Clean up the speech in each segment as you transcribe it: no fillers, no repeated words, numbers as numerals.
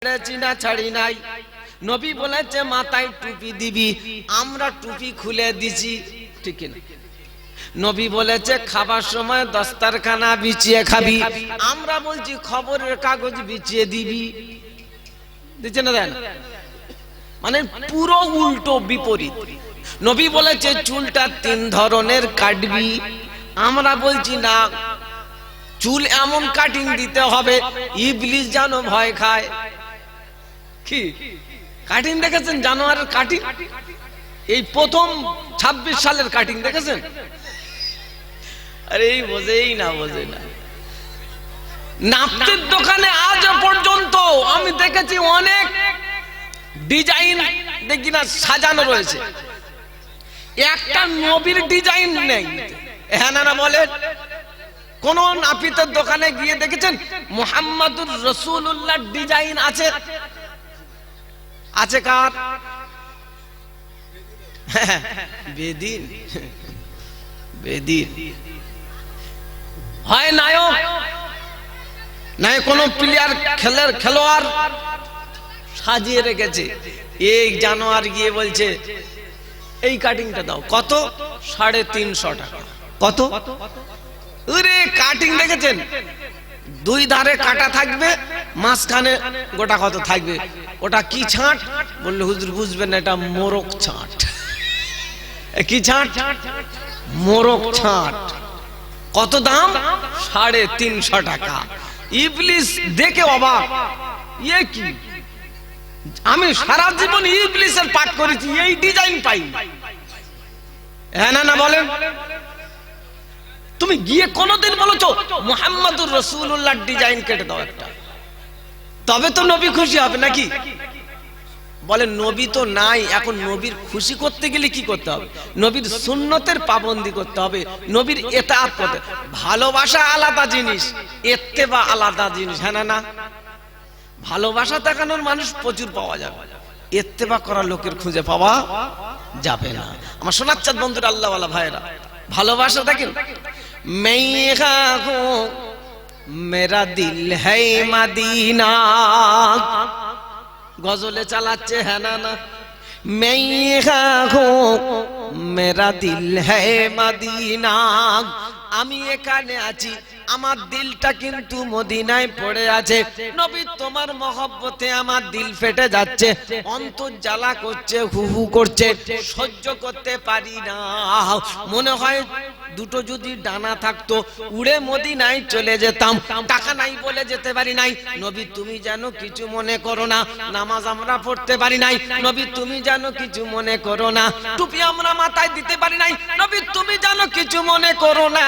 চিনা ছাড়ি নাই। নবী বলেছে মাথায় টুপি দিবি, আমরা টুপি খুলে দিছি, ঠিক না? নবী বলেছে খাবার সময় দস্তারখানা বিছিয়ে খাবি, আমরা বলছি খবরের কাগজ বিছিয়ে দিবি। দিচ্ছে না? দেন, মানে পুরো উল্টো বিপরীত। নবী বলেছে চুলটা 3 ধরনের কাটবি, আমরা বলছি না, চুল এমন কাটিং দিতে হবে ইবলিস যেন ভয় খায়। কি কাটিং দেখেছেন? জানোয়ারের কাটিং, এই প্রথম 26 সালের কাটিং দেখেছেন? আরে এই বোঝেই না, বোঝে না। নাপিতের দোকানে আজ পর্যন্ত আমি দেখেছি অনেক ডিজাইন দেখি না সাজানো রয়েছে, একটা নবীর ডিজাইন নেই। হ্যাঁ না বলেন? কোন নাপিতের দোকানে গিয়ে দেখেছেন মুহাম্মাদুর রাসূলুল্লাহ ডিজাইন আছে? আছে কার? বেদিন, বেদিন হয় নায়ক, নাই কোন প্লেয়ার খেলোয়াড় সাজিয়ে রেখেছে। এই জানোয়ার গিয়ে বলছে এই কাটিংটা দাও, কত? 350 টাকা। কত? ওরে কাটিং দেখেছেন? 2 ধারে কাটা থাকবে, মাঝখানে গোটা কত থাকবে। ওটা কি ছাঁট? বললে হুজুর বুঝবেন না, এটা মোরগ ছাঁট। কি ছাঁট? মোরগ ছাঁট। কত দাম? 350 টাকা। ইবলিস দেখে অবাক, এ কি? আমি সারা জীবন ইবলিসের পাঠ করেছি, এই ডিজাইন পাই। হ্যাঁ না বলেন? তুমি গিয়ে কোনদিন বলেছো মুহাম্মাদুর রাসূলুল্লাহর ডিজাইন কেটে দাও একটা? তবে তো নবী খুশি হবে নাকি? বলেন নবী তো নাই, এখন নবীর খুশি করতে গেলে কি করতে হবে? নবীর সুন্নতের পাবন্দি করতে হবে, নবীর ইতাআত করতে। ভালোবাসা আলাদা জিনিস, ইত্তেবা আলাদা জিনিস। হ্যাঁ না? ভালোবাসা দেখানোর মানুষ প্রচুর পাওয়া যাবে, ইত্তেবা করার লোকের খুঁজে পাওয়া যাবে না। আমার সোনাচ্চাঁদ বন্ধুরা, আল্লাহওয়ালা ভাইরা, ভালোবাসা দেখেন। মেরা হো মেরা দিল है মদিনা, গজলে চালাচ্ছে। হ্যাঁ না? মেরা হো মেরা দিল है মদিনা, আমি এখানে আছি, আমার দিলটা কিন্তু মদিনায় পড়ে আছে। নবী তোমার মহব্বতে আমার দিল ফেটে যাচ্ছে, অন্তর জ্বালা করছে, হু হু করছে, সহ্য করতে পারি না। মনে হয় দুটো যদি ডানা থাকতো উড়ে মদিনায় চলে যেতাম, টাকা নাই বলে যেতে পারি নাই। নবী তুমি যেন কিছু মনে করো না, নামাজ আমরা পড়তে পারি নাই, নবী তুমি যেন কিছু মনে করো না, টুপি আমরা মাথায় দিতে পারি নাই, নবী তুমি যেন কিছু মনে করো না।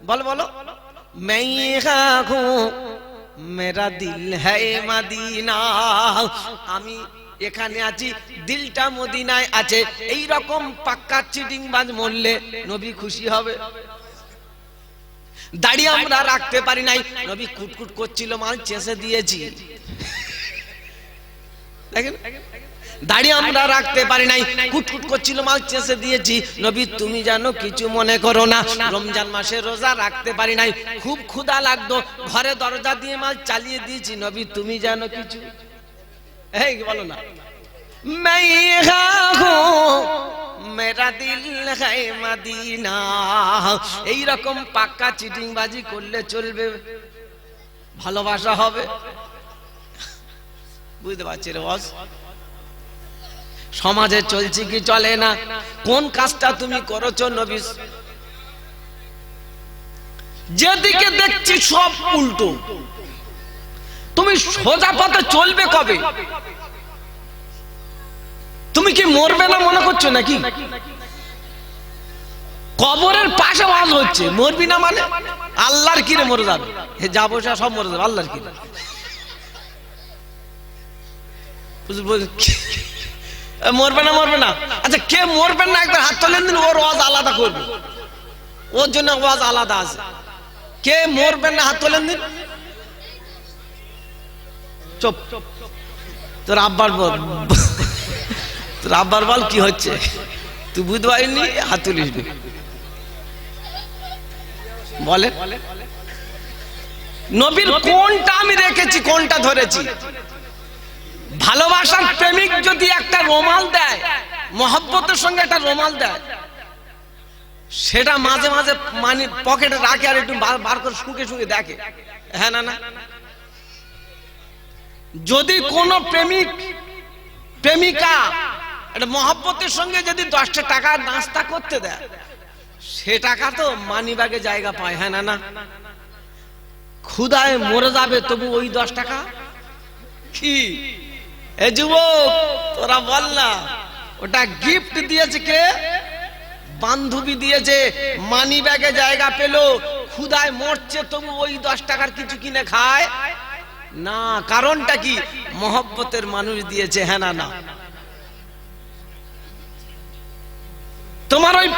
বলো বলো, মেরা দিল है মদিনা, আমি এখানে আছি, দিলটা মদিনায় আছে। এই রকম পাক্কা চিটিংবাজ মরলে নবী খুশি হবে? দাড়ি আমরা রাখতে পারি নাই, নবী কুটকুট করছিল, মাল চেঁচে দিয়েছি। দেখেন, দাড়ি আমরা রাখতে পারি নাই, কুটকুট করছিল, মাল চেঁচে দিয়েছি, নবী তুমি জানো কিছু মনে করো না। রমজান মাসে রোজা রাখতে পারি নাই, খুব ক্ষুধা লাগতো, ঘরে দরজা দিয়ে মাল চালিয়ে দিয়েছি, নবী তুমি জানো কিছু? এই বলো না, মেরা দিল है মদিনা। এইরকম পাক্কা চিটিংবাজি করলে চলবে? ভালোবাসা হবে? বুঝতে পারছি রে বস? সমাজে চলছে কি চলে না? কোন কাজটা তুমি করেছো নবী? যেদিকে দেখছি সব উল্টো। তুমি সোজা পথে চলবে কবে? তুমি কি মরবে না মনে করছো নাকি? কবরের পাশে ওয়াজ হচ্ছে, মরবি না মানে? আল্লাহর কিরে মরে যাবে? যাবো সব মরে যাবে, আল্লাহর কিরে। মরবে না, মরবে না। আচ্ছা, কে মরবেন না একবার হাত তোলেন দিন, ওর ওয়াজ আলাদা করবে, ওর জন্য ওয়াজ আলাদা আছে। কে মরবেন না হাত তোলেন দিন। চুপ, তোর আব্বার বল, তোর আব্বার বল কি হচ্ছে, তুই বুঝতে পারিনি, হাত তুলিস। বলে নবীর কোনটা আমি রেখেছি, কোনটা ধরেছি? ভালোবাসার প্রেমিক যদি একটা রুমাল দেয়, মহব্বতের সঙ্গে একটা রুমাল দেয়, সেটা মাঝে মাঝে মানে পকেটে রাখে আর একটু বার করে শুকে শুকে দেখে, হ্যাঁ না না? যদি কোন প্রেমিক প্রেমিকা এটা মহব্বতের সঙ্গে যদি 10টা টাকা নাস্তা করতে দেয়, সে টাকা তো মানিব্যাগে জায়গা পায়, হ্যাঁ না না? ক্ষুধায় মরে যাবে তবু ওই 10 টাকা কি? এ যুবক তোরা বল না, ওটা গিফট দিয়েছে কে? বান্ধবী দিয়েছে, মানিব্যাগে জায়গা পেল, ক্ষুধায় মরছে তবু ওই 10 টাকার কিছু কিনে খায় না। কারণটা কি? মহব্বতের মানুষ দিয়েছে, হ্যাঁ না না? তোমার ওই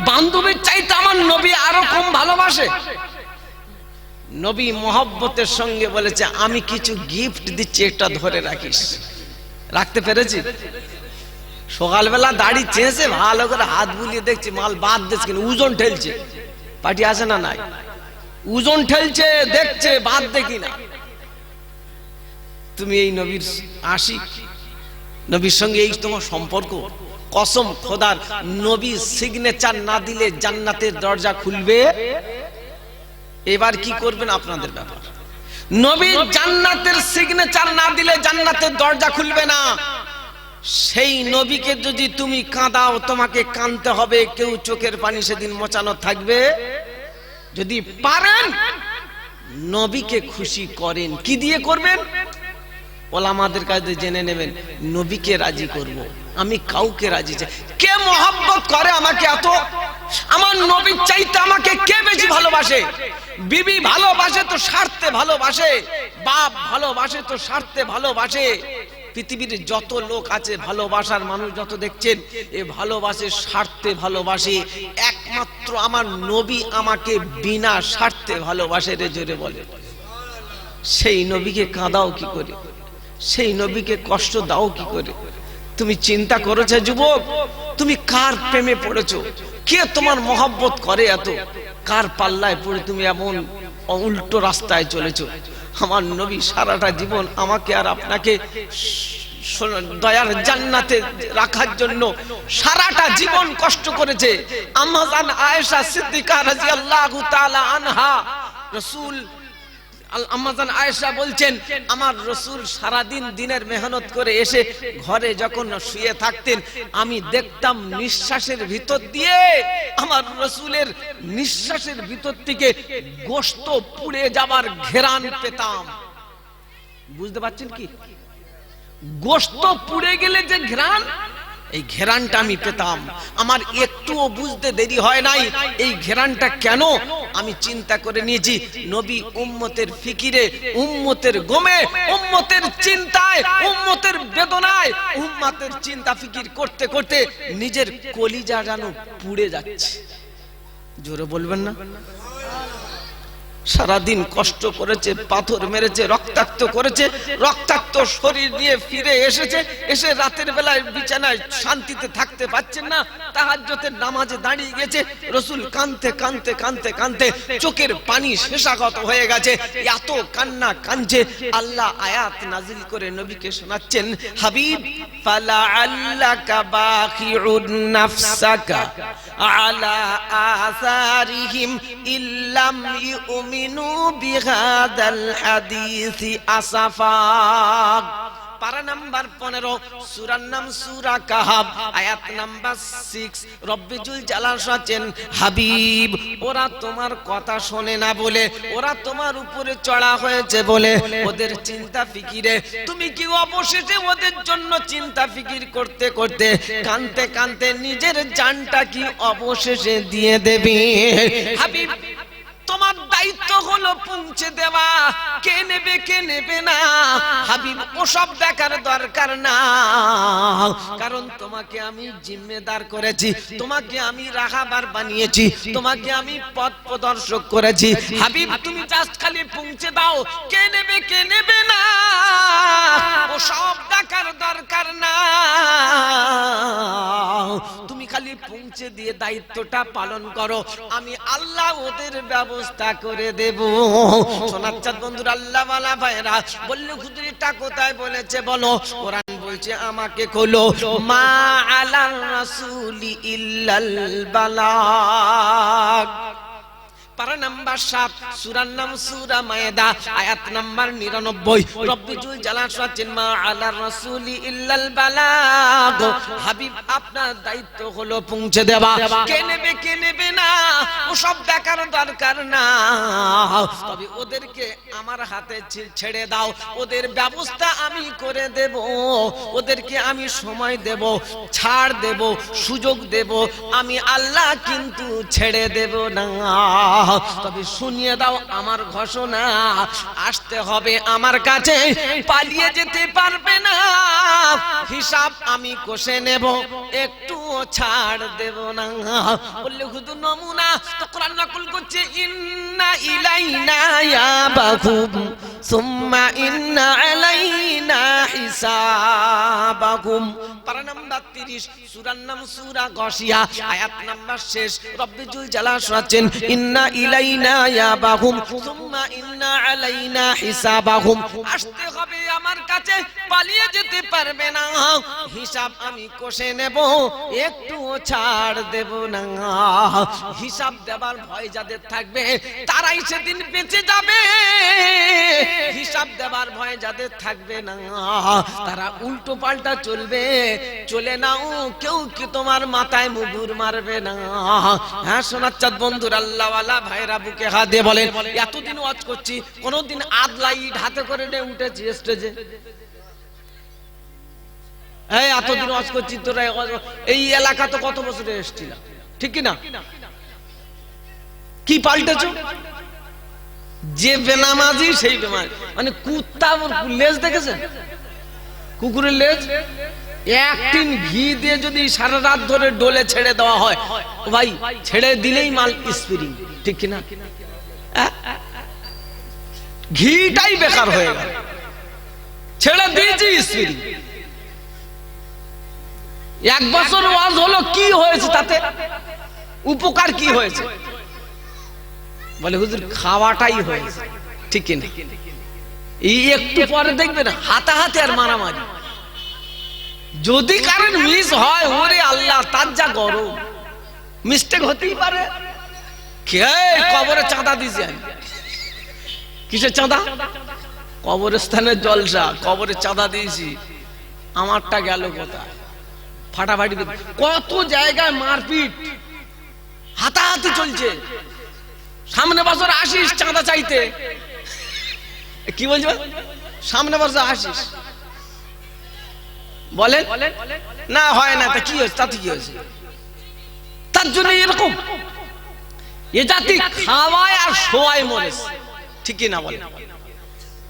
বান্ধবীর চাইতে আমার নবী আরো কম ভালোবাসে। নবী মহব্বতের সঙ্গে বলেছে আমি কিছু গিফট দিচ্ছি, একটা ধরে রাখিস। রাখতে পেরেছি? সকালবেলা দাড়ি চেয়েছে, ভালো করে হাত বুলিয়ে দেখছি মাল বাদ দিচ্ছে কিনা, ওজন ঠেলছে, পার্টি আছে না নাই, ওজন ঠেলছে, দেখছে বাদ দেখি না। তুমি এই নবীর আশিক, নবীর সঙ্গে এই তোমার সম্পর্ক, কসম খোদার, নবী সিগনেচার না দিলে জান্নাতের দরজা খুলবে। এবার কি করবেন আপনাদের ব্যাপার। নবী জান্নাতের সিগনেচার না দিলে জান্নাতের দরজা খুলবে না। সেই নবীকে যদি তুমি কাঁদাও, তোমাকে কাঁদতে হবে, কেউ চোখের পানি সেদিন মোচানো থাকবে। যদি পারেন নবীকে খুশি করেন, কি দিয়ে করবেন? ওলামাদের কাছে জেনে নেবেন, নবীকে রাজি করব, আমি কাউকে রাজি চাই। কে মহব্বত করে আমাকে এত? আমার নবীর চাইতে আমাকে কে বেশি ভালোবাসে? বিবি ভালোবাসে তো স্বার্থে ভালোবাসে, বাপ ভালোবাসে তো স্বার্থে ভালোবাসে। পৃথিবীর যত লোক আছে, ভালোবাসার মানুষ যত দেখছেন, এ ভালোবাসে স্বার্থে ভালোবাসে। একমাত্র আমার নবী আমাকে বিনা স্বার্থে ভালোবাসে রে, জোরে বলে। সেই নবীকে কাঁদাও কি করে? সেই নবীকে কষ্ট দাও কি করে? তুমি চিন্তা করেছো যুবক, তুমি কার প্রেমে পড়েছো? কে তোমার মহব্বত করে এত? কার পাল্লায় পড়ে তুমি এমন উল্টো রাস্তায় চলেছো? আমার নবী সারাটা জীবন আমাকে আর আপনাকে দয়ার জান্নাতে রাখার জন্য সারাটা জীবন কষ্ট করেছে। আম্মা জান আয়েশা সিদ্দিকা রাদিয়াল্লাহু তাআলা আনহা, রাসূল আম্মাজান আয়েশা বলছেন, আমার রাসূল সারাদিন দিনের মেহনত করে এসে ঘরে যখন শুয়ে থাকতেন, আমি দেখতাম নিঃশ্বাসের ভিতর দিয়ে, আমার রাসূলের নিঃশ্বাসের ভিতর থেকে গোশত পুড়ে যাবার ঘ্রাণ পেতাম। বুঝতে পারছেন কি? গোশত পুড়ে গেলে যে ঘ্রাণ, এই ঘ্রাণটা আমি পেতাম। আমার একটুও বুঝতে দেরি হয় নাই এই ঘ্রাণটা কেন। আমি চিন্তা করে নিয়েছি, নবী উম্মতের ফিকিরে, উম্মতের গমে, উম্মতের চিন্তায়, উম্মতের বেদনায়, উম্মতের চিন্তা ফিকির করতে করতে নিজের কলিজা যেন পুড়ে যাচ্ছে। জোরে বলবেন না? সারাদিন কষ্ট করেছে, পাথর মেরেছে, রক্তাক্ত করেছে, রক্তাক্ত শরীর নিয়ে ফিরে এসেছে, এসে রাতের বেলায় বিছানায় শান্তিতে থাকতে পারছেন না, তাহাজ্জুদের নামাজে দাঁড়িয়ে গেছে, রাসূল কাঁদতে কাঁদতে কাঁদতে কাঁদতে চোখের পানি শেষাগত হয়ে গেছে, এত কান্না কাঁদছে। আল্লাহ আয়াত নাজিল করে নবীকে শোনাচ্ছেন, হাবিব ফালাআল্লাকা বাখিউন নাফসাকা আলা আসারিহিম ইল্লাম ইউমিনু বিহাদাল হাদিসি আসাফা। পারা নাম্বার 15, সূরার নাম সূরা কাহাব, আয়াত নাম্বার 6। রব্বুল জালাল বলেন, হাবিব ওরা তোমার কথা শোনে না বলে, ওরা তোমার উপরে চড়া হয়েছে বলে, ওদের চিন্তা ফিকিরে তুমি কি অবশেষে ওদের জন্য চিন্তা ফিকির করতে করতে কাঁদতে কাঁদতে নিজের জানটা কি অবশেষে দিয়ে দেবে? হাবিব তোমার দায়িত্ব হলো পৌঁছে দেওয়া, কে নেবে কে নেবে না হাবিব ওসব দেখার দরকার না। কারণ তোমাকে আমি জিম্মেদার করেছি, তোমাকে আমি রাহাবার বানিয়েছি, তোমাকে আমি পথ প্রদর্শক করেছি। হাবিব তুমি জাস্ট খালি পৌঁছে দাও, কে নেবে কে নেবে না ওসব দেখার দরকার না। তুমি তুমি খালি পৌঁছে দিয়ে দায়িত্বটা পালন করো, আমি আল্লাহ ওদের ব্যবস্থা করে দেব। সোনার চাঁদ বন্ধুরা, আল্লাহ ওয়ালা ভাইরা বলল হুজুরিটা কোথায় বলেছে বলো? কোরআন বলছে আমাকে খোলো, মা আলার রাসূলি ইল্লাল বালাগ। পারা নাম্বার 7, সূরার নাম সূরা মায়েদা, আয়াত নাম্বার 99। রব্বুল জালাল বলেন মা আলার রাসূলি ইল্লাল বালাগ। হাবিব আপনার দায়িত্ব হলো পৌঁছে দেওয়া। কে নেবে না ওসব দেখার দরকার না, তবে ওদেরকে আমার হাতে ছেড়ে দাও, ওদের ব্যবস্থা আমি করে দেব, ওদেরকে আমি সময় দেব, ছাড় দেব, সুযোগ দেব, আমি আল্লাহ কিন্তু ছেড়ে দেব না। তবে শুনিয়ে দাও আমার ঘোষণা, আসতে হবে আমার কাছে, পালিয়ে যেতে পারবে না, হিসাব আমি কষে নেব, একটু ছাড় দেব না। বললে হুজুর নমুনা তো কোরআন নকল করছে, ইন্না ইলাইনা ইয়াবাকুম সুম্মা ইন্না আলাইনা হিসাবাকুম। পারা নাম্বার 30, সূরার নাম সূরা গাশিয়া, আয়াত নাম্বার শেষ। রব্বুল জালাল বলেন ইন্না ইলাইনা ইয়াবাকুম সুম্মা ইন্না আলাইনা হিসাবাকুম। আসতে হবে আমার কাছে, পালিয়ে যেতে পারবে না, হিসাব আমি কষে নেব, একটু ছাড় দেব না। হিসাব দেবার ভয় যাদের থাকবে তারাই সেদিন বেঁচে যাবে, হিসাব দেবার ভয় যাদের থাকবে না তারা উল্টো পাল্টা চলবে। চলে নাও, কেউ কি তোমার মাথায় মুগুর মারবে না। হ্যাঁ সোনার চাঁদ বন্ধুরা, আল্লাহ ওয়ালা ভাইরা বুকে হাত দিয়ে বলেন, এতদিন ওয়াজ করছি, কোনদিন আদলাইট হাতে করে নিয়ে উঠেছি স্টেজে? এই এতদিন ওয়াজ করছি, তোরা এই এলাকা তো কত বছরে এসেছিলাম, ঠিক কি না? কি পাল্টেছো? যে বেনামাজি সেই বেনামাজি, মানে কুত্তা লেজ দেখেছেন? কুকুরের লেজ এক টিন ঘি দিয়ে যদি সারা রাত ধরে ডোলে ছেড়ে দেওয়া হয়, ভাই ছেড়ে দিলেই মাল স্প্রিং, ঠিক কিনা? ঘিটাই বেকার হয়ে গেল, ছেড়ে দিয়েছি স্প্রিং। 1 বছর ওয়াজ হলো, কি হয়েছে তাতে? উপকার কি হয়েছে? বলে হুজুর খাওয়াটাই হয়েছে, ঠিক কিনা? এই একটু পরে দেখবেন হাতাহাতি আর মারামারি। যদি কারণ মিস হয়, ওরে আল্লাহ, তার যা গরম, মিস্টেক হতেই পারে। কে কবরে চাঁদা দিয়েছি আমি? কিসের চাঁদা? কবরস্থানের জলসা, কবরে চাঁদা দিয়েছি, আমারটা গেল কোথায়? ফাটাফাটি, কত জায়গায় মারপিট, হাতাহাতি চলছে। সামনে বছর আসিস চাঁদা চাইতে, কি বলছো? সামনে বছর আসিস, বলে না হয় না, তা কি হয়েছে? তাতে কি হয়েছে? তার জন্য এরকম এ জাতি খাওয়ায় আর শোয়ায় মরেছে, ঠিক না? বলে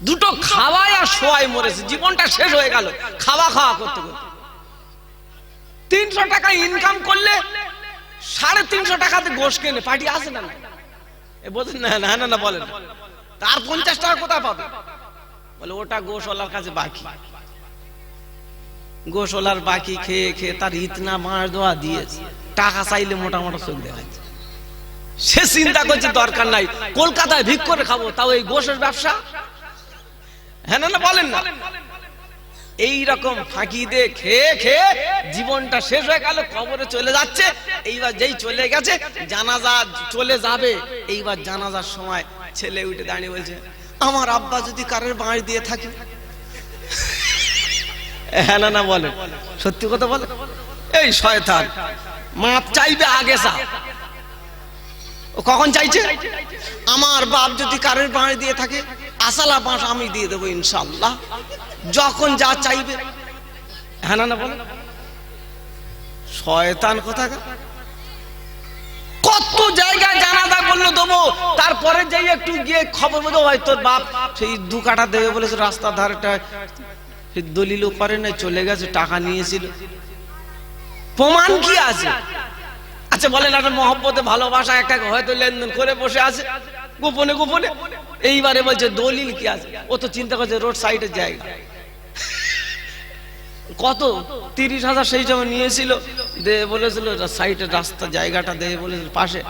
দুটো খাওয়ায় আর শোয়ায় মরেছে, জীবনটা শেষ হয়ে গেল খাওয়া খাওয়া করতে করতে। 300 টাকা ইনকাম করলে 350 টাকাতে গোশ কেনে, পার্টি আসে না? বলছেন না না না না, বলেন তার 50 টাকা কোথায় পাবে? বলে ওটা গোশওয়ালার কাছে বাকি, গোশওয়ালার বাকি খেয়ে খেয়ে তার ইতনা মার দোয়া দিয়েছে, টাকা চাইলে মোটা মোটা চোখ দেখাচ্ছে। সে চিন্তা করছে দরকার নাই, কলকাতায় ভিক করে খাবো, তাও এই গোশের ব্যবসা। হ্যাঁ না না, বলেন না? এই রকম ফাঁকি দিয়ে খেয়ে খেয়ে জীবনটা শেষ হয়ে গেল, কবরে চলে যাচ্ছে। এইবার যেই চলে গেছে, জানাজা চলে যাবে, এইবার জানাজার সময় ছেলে উঠে দাঁড়িয়ে বলছে, আমার আব্বা যদি কারের বাঁশ দিয়ে থাকে। হ্যাঁ না না, বলে সত্যি কথা বলে। এই শয়তান মাপ চাইবে আগে সা, ও কখন চাইছে? আমার বাপ যদি কারের বাঁশ দিয়ে থাকে, আসালা বাঁশ আমি দিয়ে দেবো ইনশাআল্লাহ, যখন যা চাইবে। হ্যাঁ না না, বলে শয়তান কোথাকার। কত জায়গায় জানাজা বললো দেবো, তারপরে যাই একটু গিয়ে খবর বলবো, ভাই তোর বাপ সেই 2 কাঠা দেবে বলেছে, রাস্তার ধারেটা দলিলও করে না, চলে গেছে, টাকা নিয়েছিল, প্রমাণ কি আছে? আচ্ছা বলেন, একটা মহব্বতে ভালোবাসা একটা হয়তো লেনদেন করে বসে আছে গোপনে গোপনে, এইবারে বলছে দলিল কি আছে? ও তো চিন্তা করছে রোড সাইডের জায়গা, কত 30,000 সেই সময় নিয়েছিল, দে বলেছিল সাইডে রাস্তা জায়গাটা দে বলেছিল পাশে।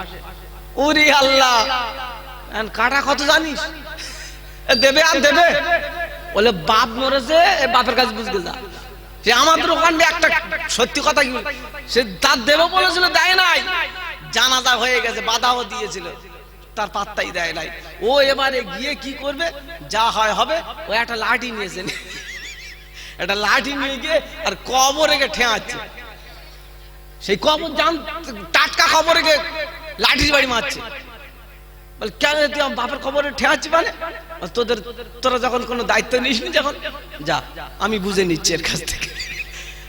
ওরে আল্লাহ, কাটা কত জানিস? দেবে আর দেবে? বলে বাপ মরেছে, বাপের কাছে বুঝতে যা। সে আমাদের ওখানে একটা সত্যি কথা কি, সে তার দেবে বলেছিল, দেয় নাই। জানাজা হয়ে গেছে, বাধাও দিয়েছিল, তার পাত্তাই দেয় নাই। ও এবারে গিয়ে কি করবে, যা হয় হবে। ও একটা লাঠি নিয়েছে, একটা লাঠি নিয়ে গিয়ে আর কবরে গিয়ে ঠেয়াচ্ছে। সেই কবর জান টাটকা কবরে গিয়ে লাঠির বাড়ি মারছে। বল কেন তুই আমার বাপের কবরে ঠেয়াচ্ছি? মানে তোরা যখন কোনো দায়িত্ব নিস নি, যখন যা আমি বুঝে নিচ্ছি এর কাছ থেকে।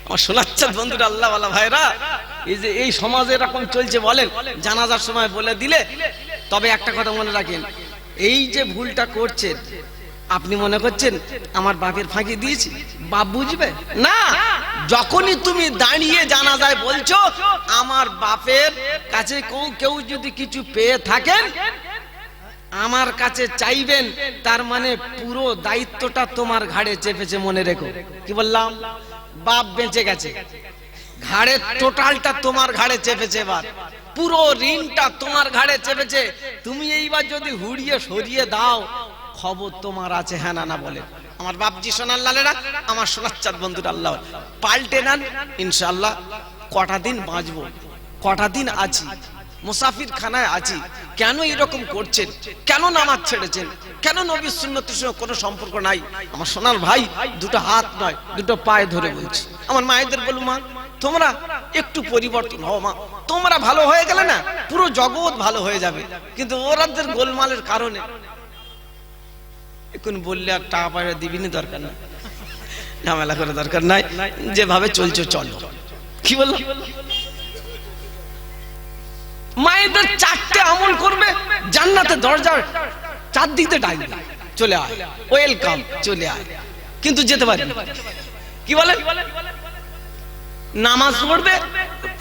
আমার শোনাচ্ছেন বন্ধুরা, আল্লাহ ওয়ালা ভাইরা, এই যে এই সমাজে এরকম চলছে বলেন, জানাজার সময় বলে দিলে। তবে একটা কথা মনে রাখেন, এই যে ভুলটা করছেন, আপনি মনে করছেন আমার বাপের ফাঁকি দিয়েছি, বাপ বুঝবে না। যখনই তুমি দাঁড়িয়ে জানাজায় বলছো আমার বাপের কাছে কেউ যদি কিছু পেয়ে থাকেন আমার কাছে চাইবেন, তার মানে পুরো দায়িত্বটা তোমার ঘাড়ে চেপেছে, মনে রেখো। কি বললাম? বাপ বেঁচে গেছে, ঘাড়ে টোটালটা তোমার ঘাড়ে চেপেছে, এবার পুরো ঋণটা তোমার ঘাড়ে চেপেছে। তুমি এইবার যদি হুড়িয়ে সরিয়ে দাও, খবর তোমার আছে। হ্যাঁ না না বলে আমার বাপজি সোনার লালেরা, আমার সোনাচ্চাঁদ বন্ধুরা, আল্লাহ পাল্টে নেন ইনশাআল্লাহ। কটা দিন বাঁচবো, কটা দিন আছি, মুসাফির খানায় আছি, কেন এরকম করছেন? কেন নামাজ ছেড়েছেন? কেন নবীর সুন্নতের সঙ্গে কোনো সম্পর্ক নাই? আমার সোনার ভাই, দুটো হাত নয় দুটো পায়ে ধরে বলছি, আমার মায়েদের বলুন, মা তোমরা একটু পরিবর্তন হও, মা তোমরা ভালো হয়ে গেলে না পুরো জগৎ ভালো হয়ে যাবে। কিন্তু ওরাদের গোলমালের কারণে এখন বললে আর টাকা পয়সা দিবিনি, দরকার নাই, ঝামেলা করে দরকার নাই, যেভাবে চলছে চলো। কি বললো? মায়েদের চারটে আমল করবে, জান্নাতের দরজার চারদিকে ডাকবে, চলে আয়, ওয়েলকাম, চলে আয়, কিন্তু যেতে পারে না। কি বলে? নামাজ পড়বে,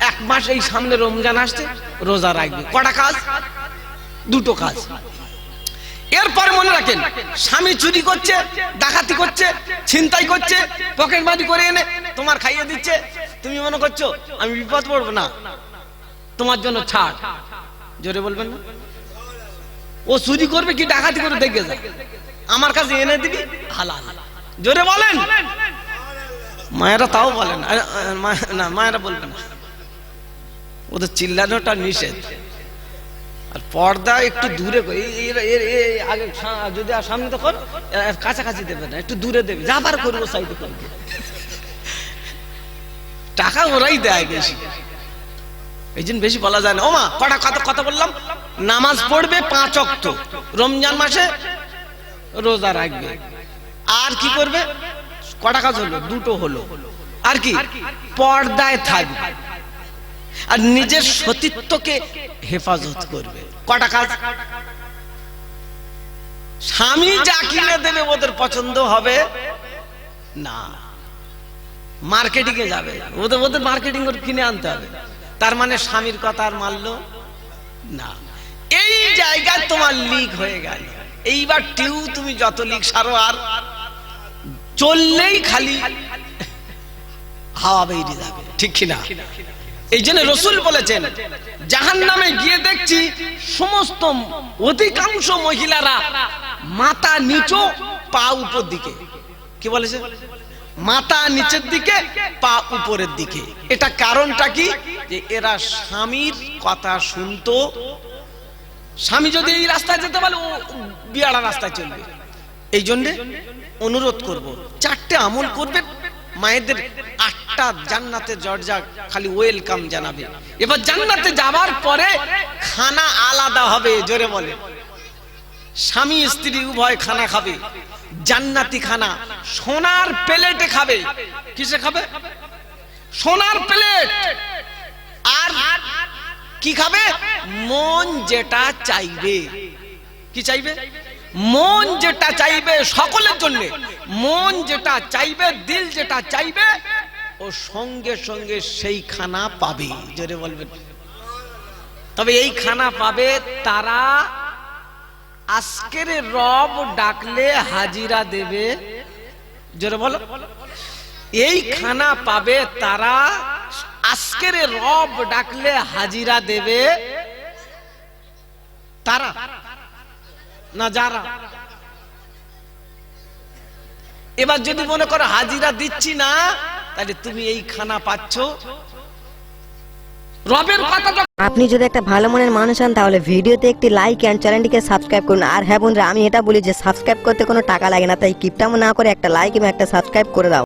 1 মাস এই সামনে রমজান আসছে, রোজা রাখবে। কটা কাজ? দুটো কাজ। এরপরে মনে রাখেন, স্বামী চুরি করছে, ডাকাতি করছে, ছিনতাই করছে, পকেটমারি করে এনে তোমার খাইয়ে দিচ্ছে, তুমি মনে করছো আমি বিপদ পড়বো না, তোমার জন্য ছাড়। জোরে বলবেন না? ও চুরি করবে কি ডাকাতি করে দেখে যা, আমার কাছে এনে দিবি, হালাল। জোরে বলেন। মায়েরা তাও বলেন না, মায়েরা বলবে না, ওদের চিল্লানোটা নিষেধ। আর পর্দা একটু দূরে করে, আগে যদি সামনে তো কর, কাছাকাছি দেবে না, একটু দূরে দেবে, যা বার করবো সাইডে করবে। টাকা ওরাই দেয় বেশি, এই জন্য বেশি বলা যায় না। ও মা, কটা কথা বললাম? নামাজ পড়বে 5 ওয়াক্ত, রমজান মাসে রোজা রাখবে, আর কি করবে? কটা কাজ হলো? দুটো হলো। আর কি? পর্দায় থাকবে, আর নিজের সতীত্বকে হেফাজত করবে। কটা কাজ? স্বামী যা কিনে দেবে ওদের পছন্দ হবে না, মার্কেটিং এ যাবে, ওদের মার্কেটিং করে কিনে আনতে হবে, তার মানে স্বামীর কথা আর মানলো না। এই জায়গায় তোমার লিক হয়ে গেল। এইবার টিউ তুমি যত লিক সারো, আর চললেই খালি হাওয়া বেরিয়ে যাবে, ঠিক কিনা? এই জন্য রাসূল বলেছেন, জাহান্নামে গিয়ে দেখছি সমস্ত অধিকাংশ মহিলারা মাথা নিচু, পা উপর দিকে। কি বলেছে? মাথা নিচের দিকে, পা উপরের দিকে। এটা কারণটা কি? যে এরা স্বামীর কথা শুনতো, স্বামী যদি এই রাস্তায় যেতে বলে ও বিয়াড়া রাস্তায় চলবে। এই জন্য অনুরোধ করব, 4টে আমল করবেন, মায়েদের 8টা জান্নাতের দরজা খালি ওয়েলকাম জানাবে। এবার জান্নাতে যাবার পরে খানা আলাদা হবে। জোরে বলে, স্বামী স্ত্রী উভয় খানা খাবে, জান্নাতি খানা, সোনার প্লেটে খাবে। কিসে খাবে? সোনার প্লেট। আর কি খাবে? মন যেটা চাইবে। কি চাইবে? মন যেটা চাইবে, সকলের জন্য মন যেটা চাইবে, দিল যেটা চাইবে, ও সঙ্গে সঙ্গে সেই খানা পাবে। জোরে বলবেন। তবে এই খানা পাবে তারা আজকের রব ডাকলে হাজিরা দেবে। জোরে বলো। এই খানা পাবে তারা আজকের রব ডাকলে হাজিরা দেবে তারা না যারা। এবার যদি মনে করো হাজিরা দিচ্ছি না, তাহলে তুমি এই খানা পাচ্ছ রবের কথা। আপনি যদি একটা ভালো মনের মানুষ হন তাহলে ভিডিওতে একটি লাইক এন্ড চ্যানেলটিকে সাবস্ক্রাইব করুন। আর হ্যাঁ বন্ধুরা, আমি এটা বলি যে সাবস্ক্রাইব করতে কোনো টাকা লাগে না, তাই কিপটামো না করে একটা লাইক এবং একটা সাবস্ক্রাইব করে দাও।